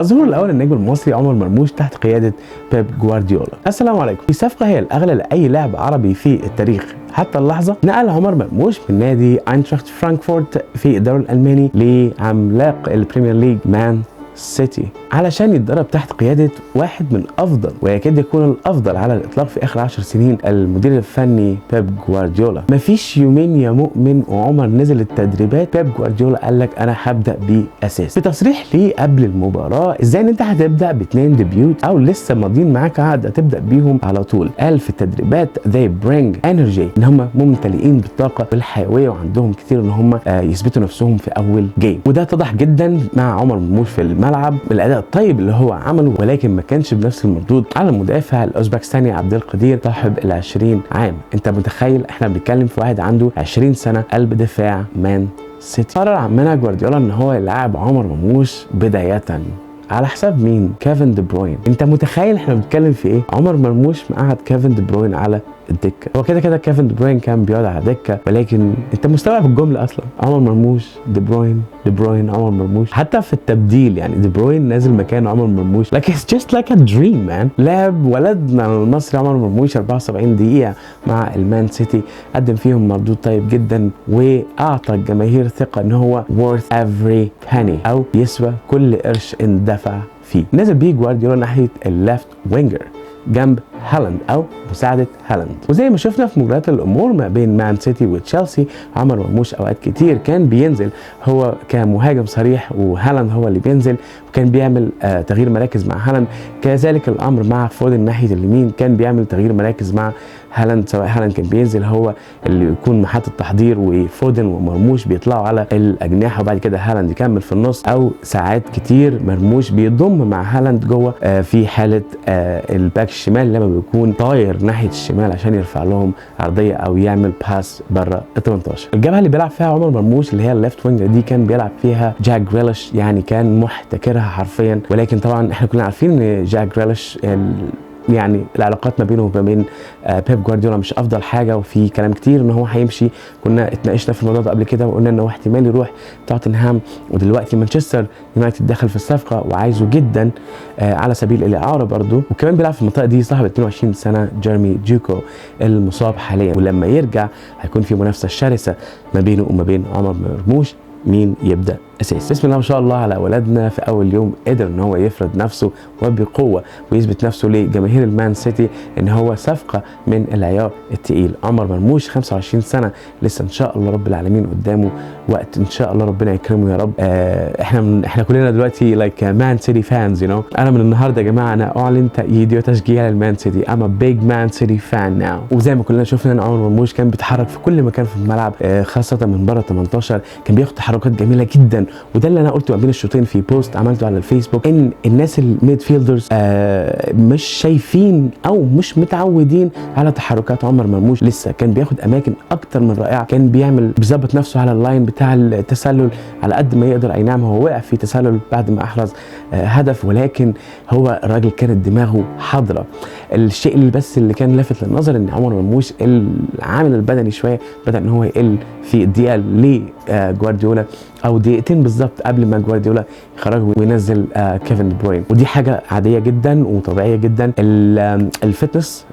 الظهور الاول النجم المصري عمر مرموش تحت قياده بيب جوارديولا. السلام عليكم. في صفقه هي الاغلى لاي لاعب عربي في التاريخ حتى اللحظه، نقل عمر مرموش من نادي اينتراخت فرانكفورت في الدوري الالماني لعملاق البريمير ليج مان سيتي علشان يتدرب تحت قياده واحد من افضل ويكاد يكون الافضل على الاطلاق في اخر 10 سنين، المدير الفني بيب جوارديولا. مفيش يومين يا مؤمن وعمر نزل التدريبات بيب جوارديولا قال لك انا هبدا باساس. بتصريح ليه قبل المباراه ازاي ان انت هتبدا باثنين ديبيوت او لسه ماضيين معاك عقد هتبدا بيهم على طول. قال في التدريبات they bring energy، ان هم ممتلئين بالطاقه والحيويه وعندهم كتير ان هم يثبتوا نفسهم في اول جيم، وده اتضح جدا مع عمر مرموش في الملعب بالاداء الطيب اللي هو عمله، ولكن ما كانش بنفس المردود على المدافع الاوزبكستاني عبد القدير صاحب ال20 عام. انت متخيل احنا بنتكلم في واحد عنده 20 سنه قلب دفاع مان سيتي. قرر عمنا جوارديولا ان هو يلعب عمر مرموش بدايه على حساب مين؟ كيفن دي بروين. انت متخيل احنا بنتكلم في ايه؟ عمر مرموش مقعد كيفن دي بروين على الدكه. هو كده كيفن دي بروين كان بيقعد على دكه، ولكن انت مستوعب الجمله اصلا؟ عمر مرموش دي بروين عمر مرموش. حتى في التبديل يعني دي بروين نازل مكان عمر مرموش. like it's just like a dream man. لعب ولدنا المصري عمر مرموش 74 دقيقه مع المان سيتي، قدم فيهم مردود طيب جدا واعطى الجماهير ثقه ان هو worth every penny او يسوى كل قرش اندفع فيه. نزل بيه جوارديولا ناحيه الليفت وينجر جنب هالاند او مساعده هالاند، وزي ما شفنا في مباريات الامور ما بين مان سيتي وتشيلسي عمر مرموش اوقات كتير كان بينزل هو كمهاجم صريح وهالاند هو اللي بينزل، وكان بيعمل تغيير مراكز مع هالاند. كذلك الامر مع فودن ناحيه اليمين كان بيعمل تغيير مراكز مع هالاند، سواء هالاند كان بينزل هو اللي يكون محط التحضير وفودن ومرموش بيطلعوا على الاجنحه، وبعد كده هالاند يكمل في النص، او ساعات كتير مرموش بيضم مع هالاند جوه في حاله الباك الشمال لما بيكون طاير ناحيه الشمال عشان يرفع لهم عرضيه او يعمل باس بره ال 18. الجبهه اللي بيلعب فيها عمر مرموش اللي هي الليفت وينج دي كان بيلعب فيها جاك جريليش، يعني كان محتكرها حرفيا، ولكن طبعا احنا كلنا عارفين ان جاك جريليش يعني العلاقات ما بينه وما بين بيب جوارديولا مش افضل حاجه، وفي كلام كتير ان هو هيمشي. كنا اتناقشنا في الموضوع ده قبل كده وقلنا ان هو احتمال يروح توتنهام، ودلوقتي مانشستر يونايتد دخل في الصفقه وعايزه جدا على سبيل الاعاره برضه. وكمان بيلعب في المنطقه دي صاحب 22 سنه جيرمي جوكو المصاب حاليا، ولما يرجع هيكون في منافسه شرسه ما بينه وما بين عمر مرموش مين يبدا اساسي. بسم الله ما شاء الله على ولدنا، في اول يوم قدر ان هو يفرض نفسه وبقوه ويثبت نفسه لجماهير المان سيتي ان هو صفقه من العيار الثقيل. عمر مرموش 25 سنه لسه ان شاء الله رب العالمين قدامه وقت ان شاء الله ربنا يكرمه يا رب. احنا كلنا دلوقتي لايك مان سيتي فانز يو نو. انا من النهارده يا جماعه انا اعلن تأييدي وتشجيعي للمان سيتي. I'm a big Man City fan now. وزي ما كلنا شفنا ان عمر مرموش كان بيتحرك في كل مكان في الملعب، خاصه من بره 18 كان بياخد تحركات جميله جدا، وده اللي انا قلته ما بين الشوطين في بوست عملته على الفيسبوك، ان الناس الميد فيلدرز مش شايفين او مش متعودين على تحركات عمر مرموش. لسه كان بياخد اماكن اكتر من رائعه، كان بيظبط نفسه على اللاين بتاع التسلل على قد ما يقدر. اي نعم هو وقع في تسلل بعد ما احرز هدف، ولكن هو الراجل كانت دماغه حاضره. الشيء اللي بس اللي كان لافت للنظر ان عمر مرموش العامل البدني شويه بدا ان هو يقل في الدقيقه لجوارديولا او دقيقتين بالظبط قبل ما جوارديولا يخرج وينزل كيفن دي بروين، ودي حاجه عاديه جدا وطبيعيه جدا. الفتنس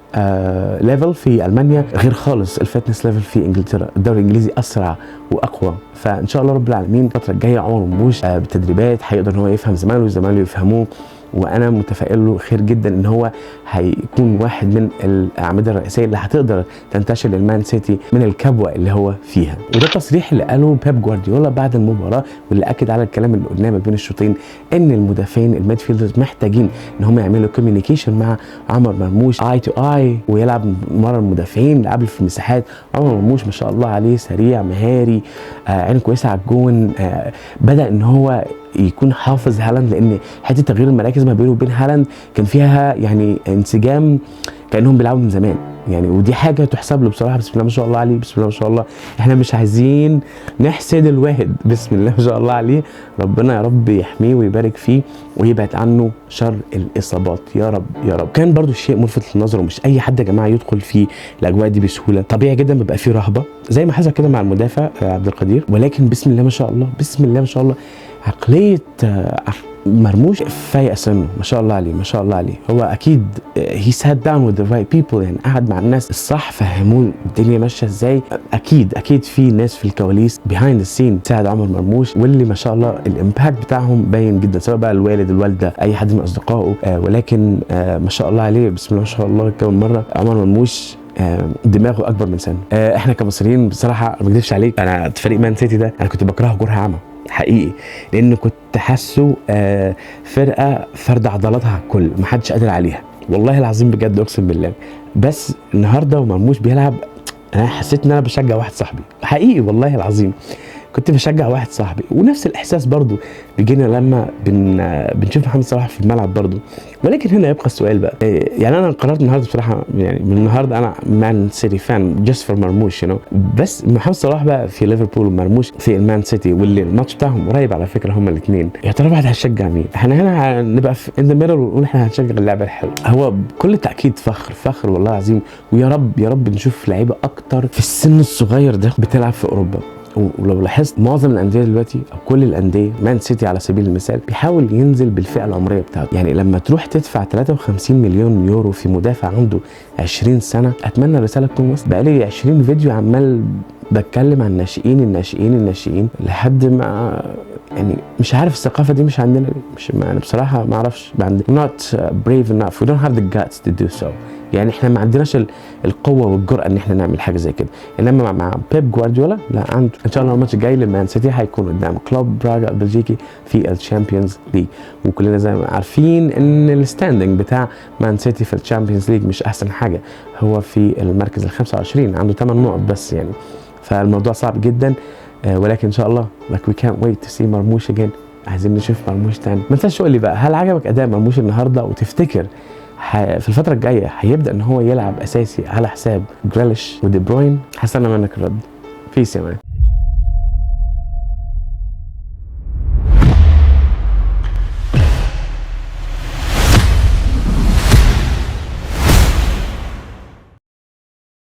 ليفل في المانيا غير خالص الفتنس ليفل في انجلترا، الدوري الانجليزي اسرع واقوى، فان شاء الله رب العالمين الفتره الجايه عمر مرموش بالتدريبات هيقدر ان هو يفهم زمايله وزمايله يفهموه، وانا متفائل له خير جدا ان هو هيكون واحد من الاعمده الرئيسيه اللي هتقدر تنتشل المان سيتي من الكبوه اللي هو فيها. وده التصريح اللي قاله بيب جوارديولا بعد المباراه، واللي اكد على الكلام اللي قلناه ما بين الشوطين ان المدافعين الميدفيلدرز محتاجين ان هم يعملوا كوميونيكيشن مع عمر مرموش اي تو اي، ويلعب مره المدافعين يلعب في المساحات. عمر مرموش ما شاء الله عليه سريع مهاري، عينه كويسه على الجون، بدا ان هو يكون حافظ هالاند، لان حته تغيير المراكز ما بينه وبين هالاند كان فيها يعني انسجام كانهم بيلعبوا من زمان يعني، ودي حاجه تحسب له بصراحه. بسم الله ما شاء الله عليه، بسم الله ما شاء الله. احنا مش عايزين نحسد الواحد، بسم الله ما شاء الله عليه، ربنا يا رب يحميه ويبارك فيه ويبعد عنه شر الاصابات يا رب يا رب. كان برضو شيء ملفت للنظر، ومش اي حد يا جماعه يدخل في الاجواء دي بسهوله. طبيعي جدا بيبقى فيه رهبه زي ما حصل كده مع المدافع عبد القدير، ولكن بسم الله ما شاء الله، بسم الله ما شاء الله عقليه مرموش فايق سنه، ما شاء الله عليه ما شاء الله عليه. هو اكيد he sat down with the right people، يعني قعد مع الناس الصح، فهموه الدنيا ماشيه ازاي. اكيد في ناس في الكواليس behind the scene تساعد عمر مرموش، واللي ما شاء الله الامباكت بتاعهم باين جدا، سواء بقى الوالد الوالده اي حد من اصدقائه. ولكن ما شاء الله عليه، بسم الله ما شاء الله كم مره عمر مرموش دماغه اكبر من سنه. احنا كمصريين بصراحه ما اكذبش عليك، انا فريق مان سيتي ده انا كنت بكرهه كره عامه حقيقي، لان كنت حاسه فرقه فرد عضلاتها على الكل، ما حدش قادر عليها والله العظيم بجد اقسم بالله. بس النهارده ومرموش بيلعب انا حسيت ان انا بشجع واحد صاحبي حقيقي والله العظيم، كنت بشجع واحد صاحبي. ونفس الاحساس برضو بيجينا لما بنشوف محمد صلاح في الملعب برضو. ولكن هنا يبقى السؤال بقى، يعني انا قررت النهارده بصراحه، يعني من النهارده انا مان سيتي فان جاست فور مرموش بس محمد صلاح بقى في ليفربول ومرموش في المان سيتي، واللي الماتش بتاعهم قريب على فكره هما الاثنين. يا ترى الواحد هيشجع مين؟ احنا هنا هنبقى في ان ذا ميدل ونقول احنا هنشجع اللعبه الحلوه. هو بكل تاكيد فخر والله العظيم، ويا رب نشوف لعيبه اكتر في السن الصغير ده بتلعب في اوروبا. ولو لاحظت معظم الانديه دلوقتي او كل الانديه، مان سيتي على سبيل المثال بيحاول ينزل بالفئه العمريه بتاعته. يعني لما تروح تدفع 53 مليون يورو في مدافع عنده 20 سنه، اتمنى الرساله تكون وصلت. بقالي 20 فيديو عمال بتكلم عن الناشئين لحد ما يعني مش عارف الثقافه دي مش عندنا، مش يعني بصراحه ما اعرفش، not brave enough, we don't have the guts to do so. يعني احنا ما عندناش القوه والجرأه ان احنا نعمل حاجه زي كده. انما مع بيب جوارديولا لا عنده. ان شاء الله الماتش الجاي لمان سيتي هيكون قدام كلوب براغا البلجيكي في الشامبيونز ليج، وكلنا زي ما عارفين ان الستاندنج بتاع مان سيتي في الشامبيونز ليج مش احسن حاجه، هو في المركز ال 25 عنده 8 نقط بس يعني، فالموضوع صعب جدا. ولكن ان شاء الله like we can't wait to see مرموش again. عايزين نشوف مرموش تاني. ما تنساش تقول لي بقى، هل عجبك اداء مرموش النهارده؟ وتفتكر في الفتره الجايه هيبدا ان هو يلعب اساسي على حساب جريليش ودي بروين؟ هستنى منك الرد. بيس يا مان.